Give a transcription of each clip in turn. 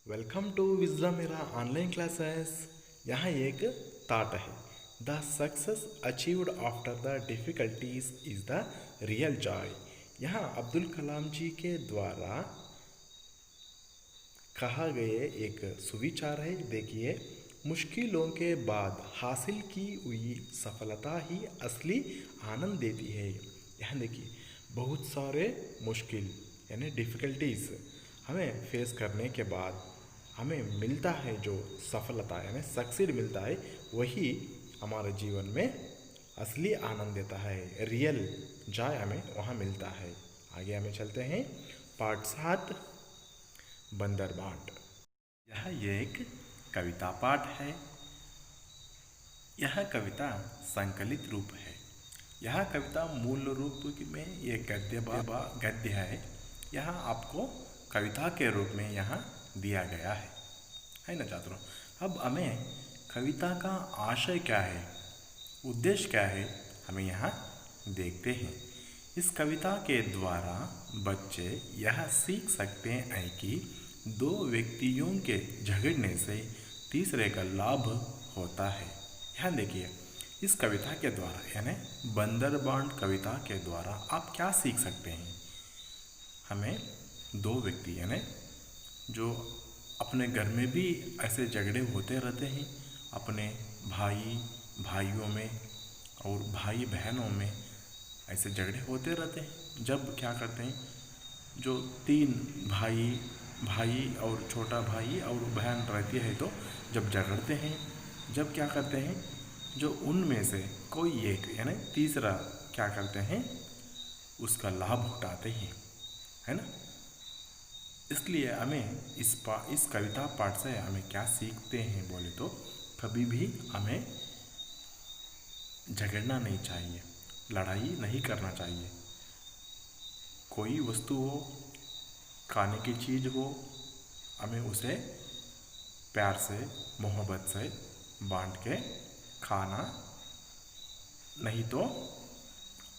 Welcome to wisdom मेरा online classes. यहाँ एक ताट है। The success achieved after the difficulties is the real Joy. यहाँ अब्दुल कलाम जी के द्वारा कहा गए एक सुविचार है। देखिए, मुश्किलों के बाद हासिल की हुई सफलता ही असली आनंद देती है। यहाँ देखिए, बहुत सारे मुश्किल यानी डिफ़िकल्टीज हमें फेस करने के बाद हमें मिलता है जो सफलता यानी सक्सीड मिलता है, वही हमारे जीवन में असली आनंद देता है। रियल जॉय हमें वहाँ मिलता है। आगे हमें चलते हैं। पार्ट 7, बंदर बाट। यह एक कविता पाठ है। यह कविता संकलित रूप है। यह कविता मूल रूप में ये गद्य है। यह आपको कविता के रूप में यहाँ दिया गया है ना छात्रों। अब हमें कविता का आशय क्या है, उद्देश्य क्या है, हमें यहाँ देखते हैं। इस कविता के द्वारा बच्चे यह सीख सकते हैं कि दो व्यक्तियों के झगड़ने से तीसरे का लाभ होता है। यहाँ देखिए, इस कविता के द्वारा यानी बंदरबांट कविता के द्वारा आप क्या सीख सकते हैं। हमें दो व्यक्ति यानी जो अपने घर में भी ऐसे झगड़े होते रहते हैं, अपने भाइयों में और भाई बहनों में ऐसे झगड़े होते रहते हैं। जब क्या करते हैं, जो तीन भाई और छोटा भाई और बहन रहती है, तो जब झगड़ते हैं, जब क्या करते हैं, जो उनमें से कोई एक यानी तीसरा क्या करते हैं, उसका लाभ उठाते हैं, है ना। इसलिए हमें इस कविता पाठ से हमें क्या सीखते हैं बोले तो, कभी भी हमें झगड़ना नहीं चाहिए, लड़ाई नहीं करना चाहिए। कोई वस्तु हो, खाने की चीज़ हो, हमें उसे प्यार से मोहब्बत से बांट के खाना, नहीं तो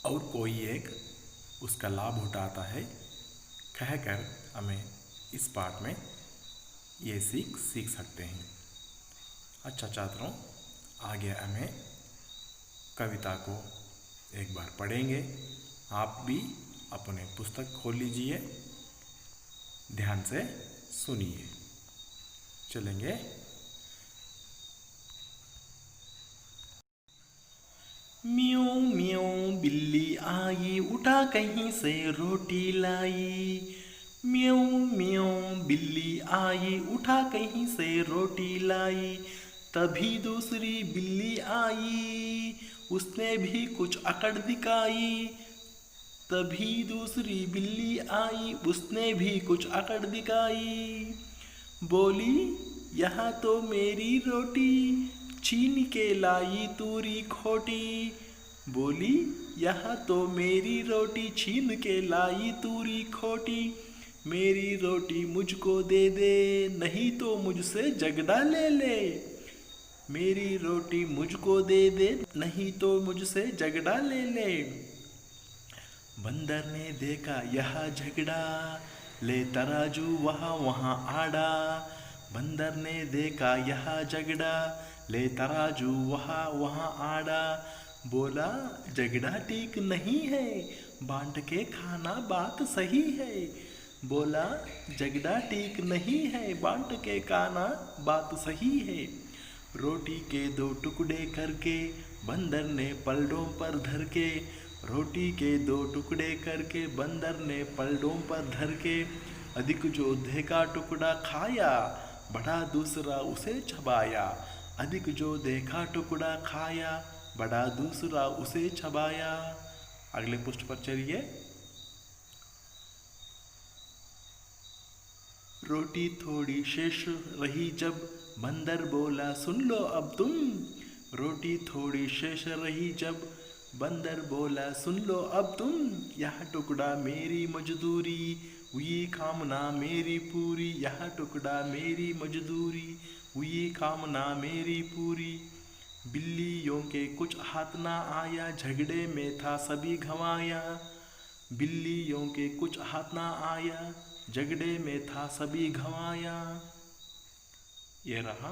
और कोई एक उसका लाभ उठाता है कहकर हमें इस पाठ में ये सीख सकते हैं। अच्छा छात्रों, आगे हमें कविता को एक बार पढ़ेंगे। आप भी अपने पुस्तक खोल लीजिए, ध्यान से सुनिए। चलेंगे। म्याऊं म्याऊं बिल्ली आई, उठा कहीं से रोटी लाई। म्याऊं म्याऊं बिल्ली आई, उठा कहीं से रोटी लाई। तभी दूसरी बिल्ली आई, उसने भी कुछ अकड़ दिखाई। तभी दूसरी बिल्ली आई, उसने भी कुछ अकड़ दिखाई। बोली, यहाँ तो मेरी रोटी छीन के लाई तूरी खोटी। बोली, यहाँ तो मेरी रोटी छीन के लाई तूरी खोटी। मेरी रोटी मुझको दे दे, नहीं तो मुझसे झगड़ा ले ले। मेरी रोटी मुझको दे दे, नहीं तो मुझसे झगड़ा ले ले। बंदर ने देखा यह झगड़ा, ले तराजू वहाँ वहाँ आड़ा। बंदर ने देखा यह झगड़ा, ले तराजू वहाँ वहाँ आड़ा। बोला, झगड़ा ठीक नहीं है, बांट के खाना बात सही है। बोला, झगड़ा ठीक नहीं है, बांट के खाना बात सही है। रोटी के दो टुकड़े करके बंदर ने पलड़ों पर धर के। रोटी के दो टुकड़े करके बंदर ने पलड़ों पर धर के। अधिक जो देखा टुकड़ा खाया, बड़ा दूसरा उसे चबाया। अधिक जो देखा टुकड़ा खाया, बड़ा दूसरा उसे चबाया। अगले पृष्ठ पर चलिए। रोटी थोड़ी शेष रही जब, बंदर बोला सुन लो अब तुम। रोटी थोड़ी शेष रही जब, बंदर बोला सुन लो अब तुम। यह टुकड़ा मेरी मजदूरी, हुई कामना मेरी पूरी। यह टुकड़ा मेरी मजदूरी, हुई कामना मेरी पूरी। बिल्लियों के कुछ हाथ ना आया, झगड़े में था सभी घवाया। बिल्लियों के कुछ हाथ ना आया, झगड़े में था सभी घवाया। ये रहा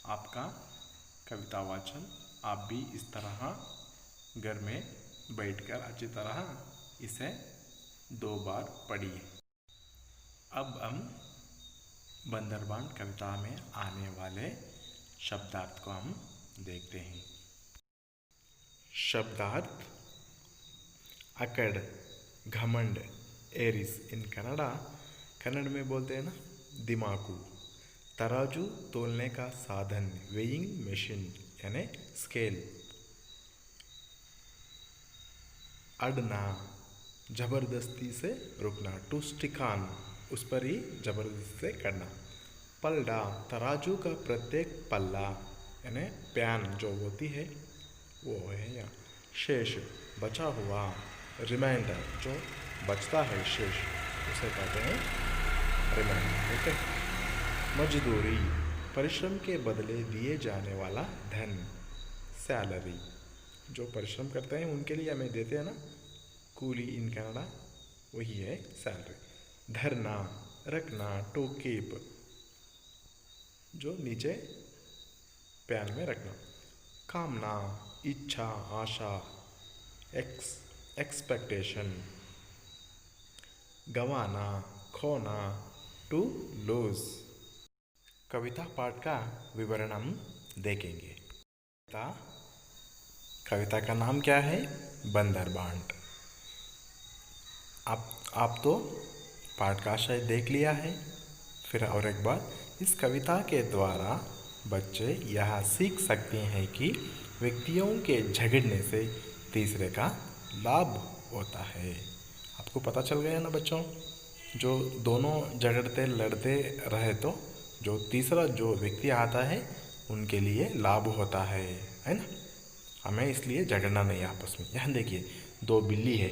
आपका कविता वाचन। आप भी इस तरह घर में बैठकर अच्छी तरह इसे 2 बार पढ़िए। अब हम बंदरबांट कविता में आने वाले शब्दार्थ को हम देखते हैं। शब्दार्थ अकड़, घमंड, एरिस इन कन्नड़ में बोलते हैं ना दिमाकू। तराजू तोलने का साधन, वेइंग मशीन यानी स्केल। अड़ना, जबरदस्ती से रुकना, टू स्टिक ऑन, उस पर ही जबरदस्ती से करना। पलड़ा, तराजू का प्रत्येक पल्ला यानी प्यान जो होती है वो है यहाँ। शेष, बचा हुआ, रिमाइंडर जो बचता है शेष उसे कहते हैं रिमाइंडर। ओके। मजदूरी, परिश्रम के बदले दिए जाने वाला धन, सैलरी। जो परिश्रम करते हैं उनके लिए हमें देते हैं ना कूली इन कन्नड़ा, वही है सैलरी। धरना, रखना, टू कीप, जो नीचे पैन में रखना। कामना, इच्छा, आशा, एक्सपेक्टेशन। गंवाना, खोना, टू लूज। कविता पाठ का विवरण हम देखेंगे। कविता का नाम क्या है? बंदरबांट। आप तो पाठ का आशय देख लिया है। फिर और एक बार, इस कविता के द्वारा बच्चे यह सीख सकते हैं कि व्यक्तियों के झगड़ने से तीसरे का लाभ होता है। आपको पता चल गया ना बच्चों, जो दोनों झगड़ते लड़ते रहे तो जो तीसरा जो व्यक्ति आता है उनके लिए लाभ होता है ना। हमें इसलिए झगड़ना नहीं आपस में। यहाँ देखिए 2 बिल्ली है,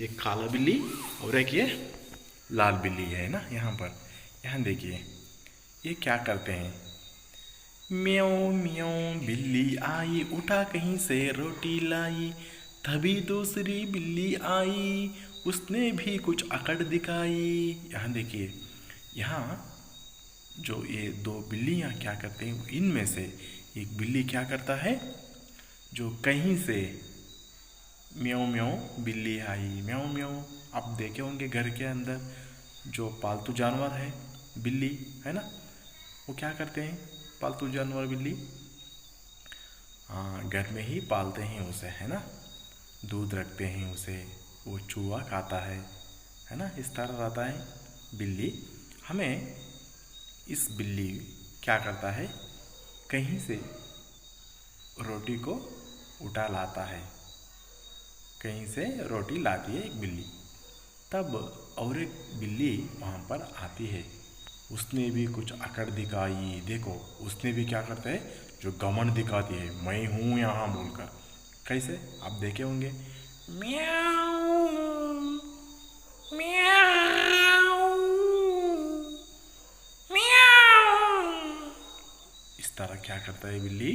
एक काला बिल्ली और एक ये लाल बिल्ली है ना। यहाँ देखिए ये क्या करते हैं। म्याऊं म्याऊं बिल्ली आई, उठा कहीं से रोटी लाई। तभी दूसरी बिल्ली आई, उसने भी कुछ अकड़ दिखाई। यहाँ देखिए, यहाँ जो ये 2 बिल्लियाँ क्या करते हैं, इनमें से एक बिल्ली क्या करता है, जो कहीं से म्याऊं म्याऊं बिल्ली आई, म्याऊं म्याऊं। आप देखे होंगे घर के अंदर जो पालतू जानवर है बिल्ली है ना, वो क्या करते हैं पालतू जानवर बिल्ली, हाँ घर में ही पालते हैं उसे है ना, दूध रखते हैं उसे, वो चूहा खाता है ना, इस तरह रहता है बिल्ली। हमें इस बिल्ली क्या करता है, कहीं से रोटी को उठा लाता है, कहीं से रोटी लाती है एक बिल्ली। तब और एक बिल्ली वहाँ पर आती है, उसने भी कुछ अकड़ दिखाई। देखो उसने भी क्या करता है, जो घमंड दिखाती है, मैं हूँ यहाँ बोलकर। कैसे आप देखे होंगे, म्याऊं म्याऊं म्याऊं, इस तरह क्या करता है बिल्ली,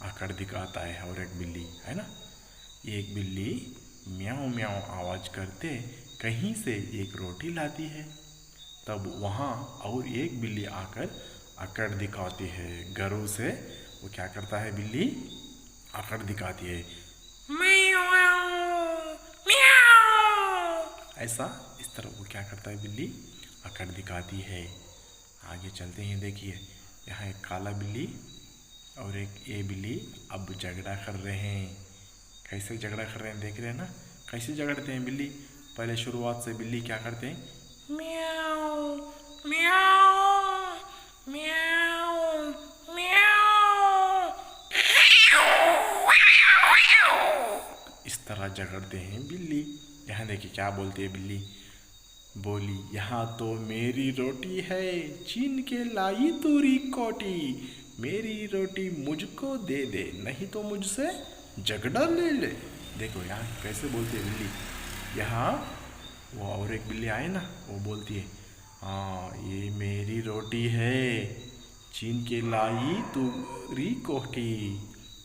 अकड़ दिखाता है। और एक बिल्ली है ना, एक बिल्ली म्याऊं म्याऊं आवाज करते कहीं से एक रोटी लाती है। तब वहाँ और एक बिल्ली आकर अकड़ दिखाती है, गरों से वो क्या करता है बिल्ली, अकड़ दिखाती है, ऐसा इस तरह वो क्या करता है बिल्ली, अकड़ दिखाती है। आगे चलते हैं, देखिए यहाँ एक काला बिल्ली और एक ये बिल्ली अब झगड़ा कर रहे हैं। कैसे झगड़ा कर रहे हैं देख रहे हैं ना, कैसे झगड़ते हैं बिल्ली। पहले शुरुआत से बिल्ली क्या करते हैं, म्याऊं म्याऊं म्याऊं म्याऊं, इस तरह झगड़ते हैं बिल्ली। यहाँ देखिए क्या बोलती है बिल्ली, बोली यहाँ तो मेरी रोटी है, छीन के लाई तूरी कोटी। मेरी रोटी मुझको दे दे, नहीं तो मुझसे झगड़ा ले ले। देखो यहाँ कैसे बोलती है बिल्ली। यहाँ वो और एक बिल्ली आए ना, वो बोलती है, हाँ ये मेरी रोटी है, छीन के लाई तूरी कोटी।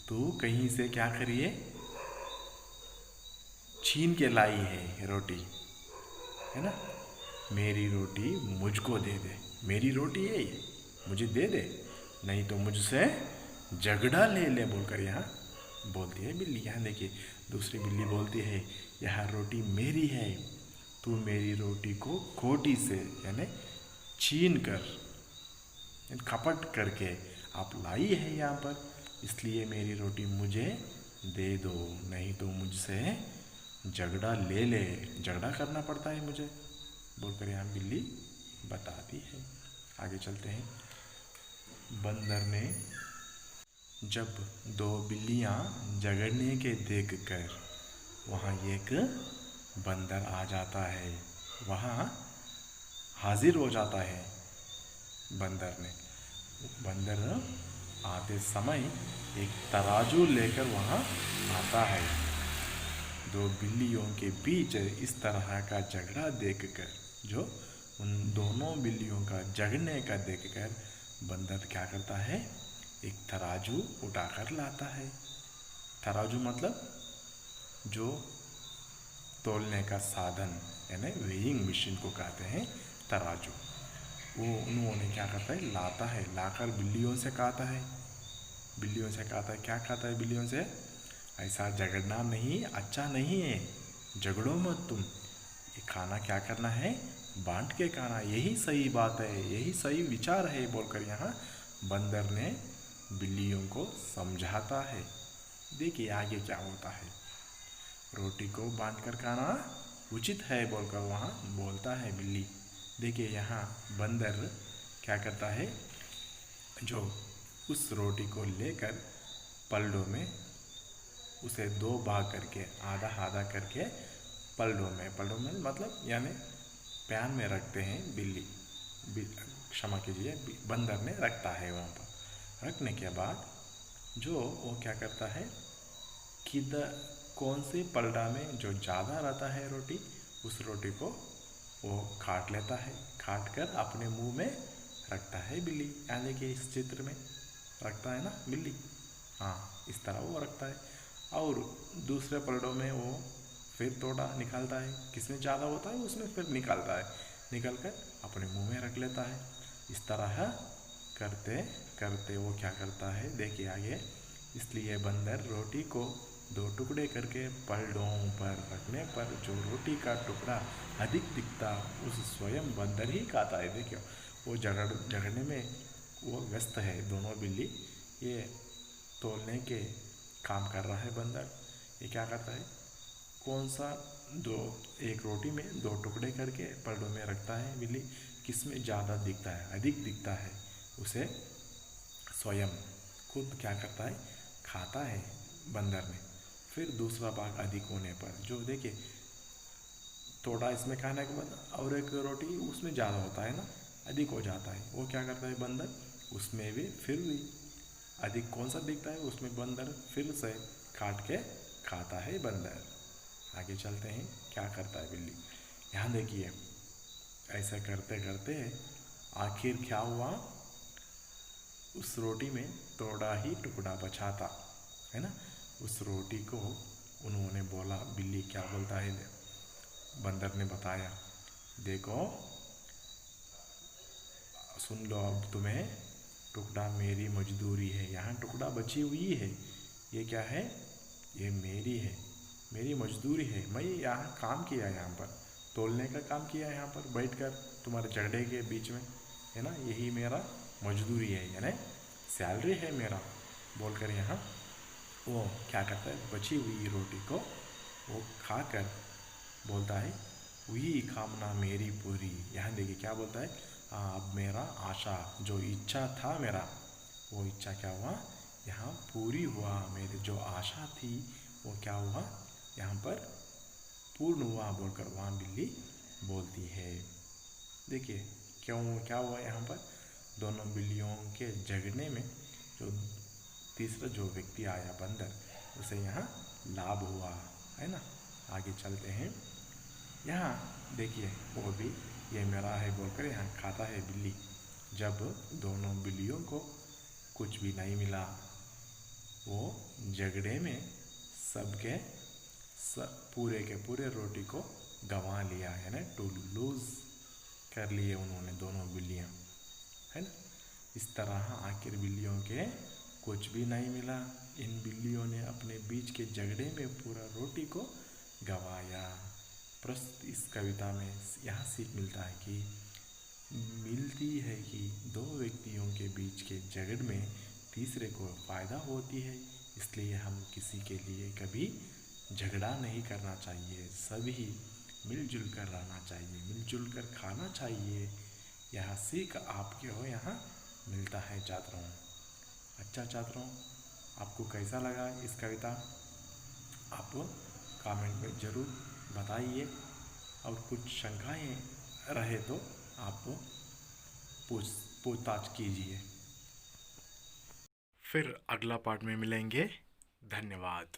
तू कहीं से क्या करिए, छीन के लाई है रोटी है ना। मेरी रोटी मुझको दे दे, मेरी रोटी है ये, मुझे दे दे, नहीं तो मुझसे झगड़ा ले ले बोलकर यहाँ बोलती है बिल्ली। यहाँ देखिए दूसरी बिल्ली बोलती है, यह रोटी मेरी है, तू मेरी रोटी को खोटी से यानी छीन कर खपट करके आप लाई है यहाँ पर, इसलिए मेरी रोटी मुझे दे दो, नहीं तो मुझसे झगड़ा ले ले, झगड़ा करना पड़ता है मुझे बोलकर यहाँ बिल्ली बताती है। आगे चलते हैं। बंदर ने जब दो बिल्लियाँ झगड़ने के देखकर वहाँ एक बंदर आ जाता है, वहाँ हाजिर हो जाता है बंदर आते समय एक तराजू लेकर वहाँ आता है। दो बिल्लियों के बीच इस तरह का झगड़ा देखकर, जो उन दोनों बिल्लियों का झगड़ने का देखकर बंदर क्या करता है, एक तराजू उठाकर लाता है। तराजू मतलब जो तोलने का साधन यानी वेइंग मशीन को कहते हैं तराजू। वो उन्होंने क्या करता है, लाता है, लाकर बिल्लियों से कहता है क्या कहता है बिल्लियों से, ऐसा झगड़ना नहीं, अच्छा नहीं है, झगड़ो मत तुम, ये खाना क्या करना है, बांट के खाना, यही सही बात है, यही सही विचार है बोलकर यहाँ बंदर ने बिल्लियों को समझाता है। देखिए आगे क्या होता है, रोटी को बांट कर खाना उचित है बोलकर वहाँ बोलता है बिल्ली। देखिए यहाँ बंदर क्या करता है, जो उस रोटी को लेकर पलड़ों में उसे दो भाग करके आधा आधा करके पलड़ों में मतलब यानी पैन में रखते हैं क्षमा कीजिए, बंदर ने रखता है। वहाँ पर रखने के बाद जो वो क्या करता है, कौन से पलड़ा में जो ज़्यादा रहता है रोटी, उस रोटी को वो काट लेता है, काट कर अपने मुंह में रखता है बिल्ली। यहाँ देखिए इस चित्र में रखता है ना बिल्ली, हाँ इस तरह वो रखता है। और दूसरे पलड़ों में वो फिर थोड़ा निकालता है, किसमें ज़्यादा होता है उसमें फिर निकालता है, निकल कर अपने मुंह में रख लेता है। इस तरह करते करते वो क्या करता है, देखिए आगे, इसलिए बंदर रोटी को दो टुकड़े करके पलड़ों पर रखने पर जो रोटी का टुकड़ा अधिक दिखता उस स्वयं बंदर ही खाता है। देखिए वो झगड़ने में वो व्यस्त है, दोनों बिल्ली ये तोलने के काम कर रहा है। बंदर ये क्या करता है, कौन सा एक रोटी में दो टुकड़े करके पलड़ों में रखता है बिल्ली, किसमें ज़्यादा दिखता है, अधिक दिखता है, उसे स्वयं खुद क्या करता है, खाता है बंदर ने। फिर दूसरा भाग अधिक होने पर जो देखिए थोड़ा इसमें खाने के बाद और एक रोटी उसमें ज़्यादा होता है ना, अधिक हो जाता है, वो क्या करता है बंदर, उसमें भी फिर भी अधिक कौन सा दिखता है उसमें बंदर फिर से काट के खाता है बंदर। आगे चलते हैं क्या करता है बिल्ली। यहाँ देखिए ऐसा करते करते आखिर क्या हुआ, उस रोटी में थोड़ा ही टुकड़ा बचा था, है ना, उस रोटी को उन्होंने बोला, बिल्ली क्या बोलता है, बंदर ने बताया, देखो सुन लो, अब तुम्हें टुकड़ा मेरी मजदूरी है, यहाँ टुकड़ा बची हुई है, ये क्या है, ये मेरी है, मेरी मजदूरी है, मैं यहाँ काम किया, यहाँ पर तोलने का काम किया, यहाँ पर बैठकर तुम्हारे झगड़े के बीच में, है ना, यही मेरा मजदूरी है, यानी सैलरी है मेरा बोलकर यहाँ वो क्या करता है, बची हुई रोटी को वो खाकर बोलता है, वही कामना मेरी पूरी। यहाँ देखिए क्या बोलता है, अब मेरा आशा जो इच्छा था मेरा, वो इच्छा क्या हुआ, यहाँ पूरी हुआ, मेरी जो आशा थी वो क्या हुआ, यहाँ पर पूर्ण हुआ बोलकर वहाँ बिल्ली बोलती है। देखिए क्यों क्या हुआ, यहाँ पर दोनों बिल्लियों के झगड़ने में जो तीसरा जो व्यक्ति आया बंदर, उसे यहाँ लाभ हुआ, है ना। आगे चलते हैं। यहाँ देखिए वो भी ये मेरा है बोलकर यहाँ खाता है बिल्ली। जब दोनों बिल्लियों को कुछ भी नहीं मिला, वो झगड़े में सबके पूरे के पूरे रोटी को गंवा लिया, है ना, टू लूज कर लिए उन्होंने दोनों बिल्लियाँ, है ना। इस तरह आखिर बिल्लियों के कुछ भी नहीं मिला। इन बिल्लियों ने अपने बीच के झगड़े में पूरा रोटी को गंवाया। प्रस्तुत इस कविता में यह सीख मिलता है कि मिलती है कि दो व्यक्तियों के बीच के झगड़ में तीसरे को फ़ायदा होती है, इसलिए हम किसी के लिए कभी झगड़ा नहीं करना चाहिए। सभी मिलजुल कर रहना चाहिए, मिलजुल कर खाना चाहिए। यह सीख आपको यहाँ मिलता है छात्रों। अच्छा छात्रों, आपको कैसा लगा इस कविता? आप कमेंट में ज़रूर बताइए, और कुछ शंकाएँ रहे तो आप पूछताछ कीजिए। फिर अगला पार्ट में मिलेंगे। धन्यवाद।